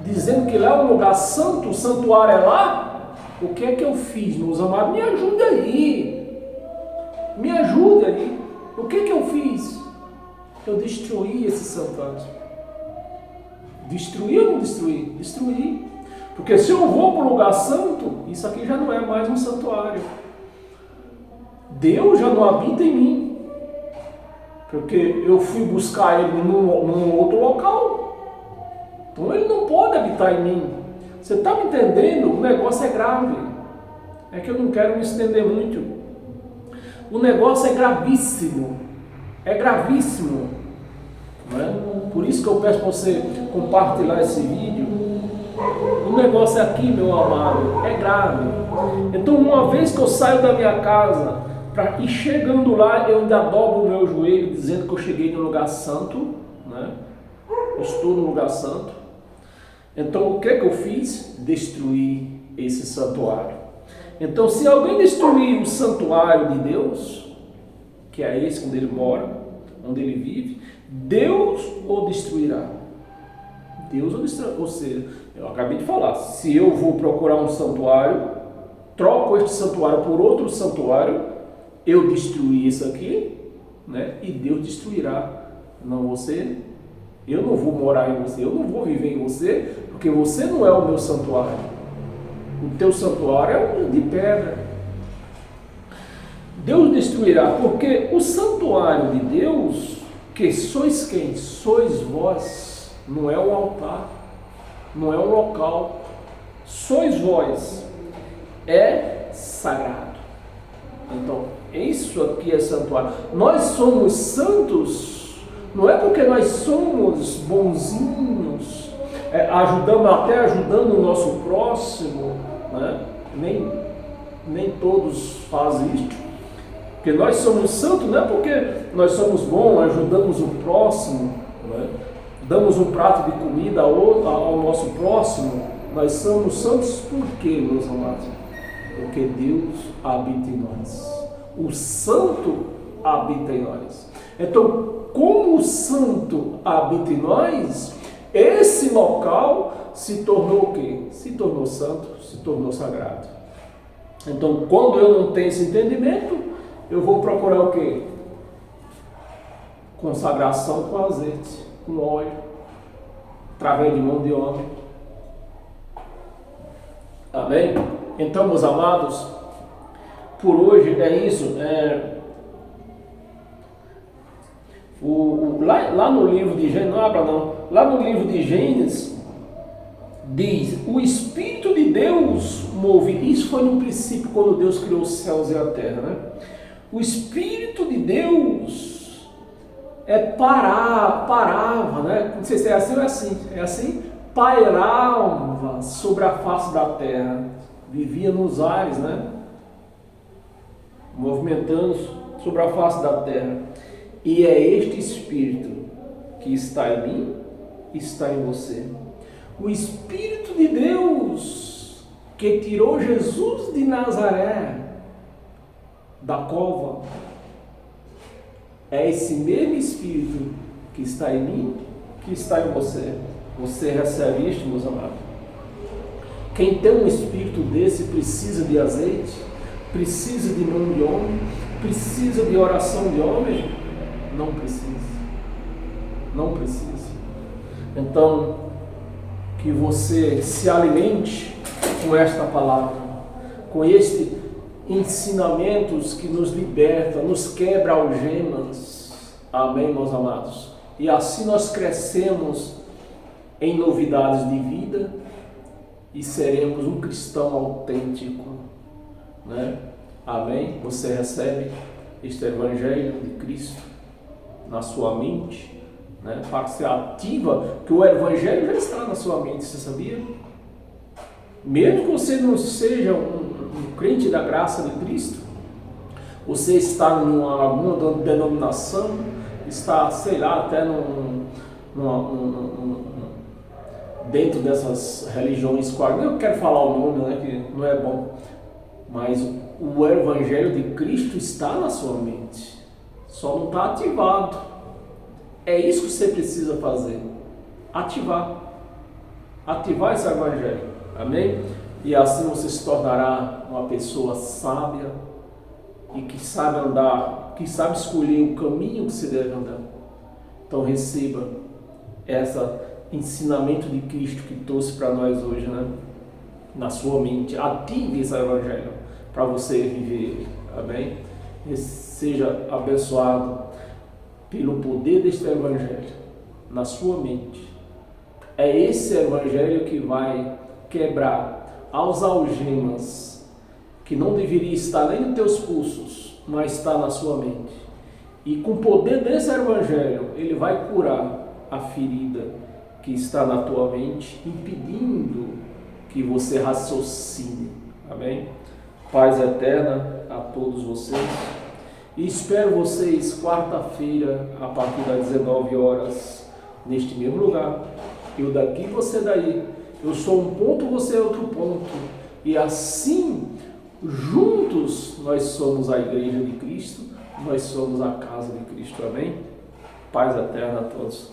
dizendo que lá é um lugar santo, o santuário é lá, o que é que eu fiz, meus amados? Me ajude aí. Me ajude aí. O que é que eu fiz? Eu destruí esse santuário. Destruí ou não destruí? Destruí. Porque se eu vou para um lugar santo, isso aqui já não é mais um santuário. Deus já não habita em mim. Porque eu fui buscar ele num outro local. Então ele não pode habitar em mim. Você está me entendendo? O negócio é grave. É que eu não quero me estender muito. O negócio é gravíssimo. É gravíssimo. Não é? Por isso que eu peço para você compartilhar esse vídeo. O negócio aqui, meu amado, é grave. Então, uma vez que eu saio da minha casa, e chegando lá, eu ainda dobro o meu joelho, dizendo que eu cheguei no lugar santo, né? Eu estou no lugar santo. Então, o que é que eu fiz? Destruir esse santuário. Então, se alguém destruir o santuário de Deus, que é esse onde ele mora, onde ele vive, Deus o destruirá. Deus o destruirá. Ou seja, eu acabei de falar, se eu vou procurar um santuário, troco este santuário por outro santuário, eu destruí isso aqui, né? E Deus destruirá. Não você. Eu não vou morar em você, eu não vou viver em você, porque você não é o meu santuário. O teu santuário é um de pedra. Deus destruirá, porque o santuário de Deus, que sois quem? Sois vós, não é o altar. não é um local. Sois vós, é sagrado. Então, isso aqui é santuário. Nós somos santos, não é porque nós somos bonzinhos, até ajudando o nosso próximo, né? Nem todos fazem isso. Porque nós somos santos, não é porque nós somos bons, ajudamos o próximo, né? Damos um prato de comida ao nosso próximo. Nós somos santos por quê, meus amados? Porque Deus habita em nós. O santo habita em nós. Então, como o santo habita em nós, esse local se tornou o quê? Se tornou santo, se tornou sagrado. Então, quando eu não tenho esse entendimento, eu vou procurar o quê? Consagração com azeite, com óleo, através de mão de homem. Amém? Então, meus amados, por hoje é isso. Lá no livro de Gênesis, não abra não, lá no livro de Gênesis, diz, o Espírito de Deus move, isso foi no princípio, quando Deus criou os céus e a terra, né? O Espírito de Deus parava, né? Não sei se é assim ou é assim, pairava sobre a face da terra, vivia nos ares, né? Movimentando sobre a face da terra. E é este Espírito que está em mim, está em você. O Espírito de Deus que tirou Jesus de Nazaré da cova, é esse mesmo Espírito que está em mim, que está em você. Você recebe isto, meus amados? Quem tem um Espírito desse precisa de azeite, precisa de mão de homem, precisa de oração de homem? Não precisa. Não precisa. Então, que você se alimente com esta palavra, com este ensinamentos que nos liberta, nos quebra algemas. Amém, meus amados? E assim nós crescemos em novidades de vida e seremos um cristão autêntico, né? Amém? Você recebe este Evangelho de Cristo na sua mente, né? Para que você ativa, que o Evangelho já está na sua mente, você sabia? Mesmo que você não seja um crente da graça de Cristo, você está em alguma denominação, está, sei lá, até dentro dessas religiões, eu quero falar o nome, né, que não é bom, mas o Evangelho de Cristo está na sua mente, só não está ativado. É isso que você precisa fazer, ativar esse Evangelho, amém? E assim você se tornará uma pessoa sábia e que sabe andar, que sabe escolher o caminho que se deve andar. Então receba esse ensinamento de Cristo que trouxe para nós hoje, né? Na sua mente, ative esse Evangelho para você viver, amém? E seja abençoado pelo poder deste Evangelho na sua mente. É esse Evangelho que vai quebrar as algemas que não deveria estar nem nos teus pulsos, mas está na sua mente. E com o poder desse Evangelho, ele vai curar a ferida que está na tua mente, impedindo que você raciocine. Amém? Paz eterna a todos vocês. E espero vocês quarta-feira, a partir das 19 horas, neste mesmo lugar. Eu daqui, você daí. Eu sou um ponto, você é outro ponto. E assim, juntos, nós somos a Igreja de Cristo, nós somos a casa de Cristo. Amém? Paz eterna a todos.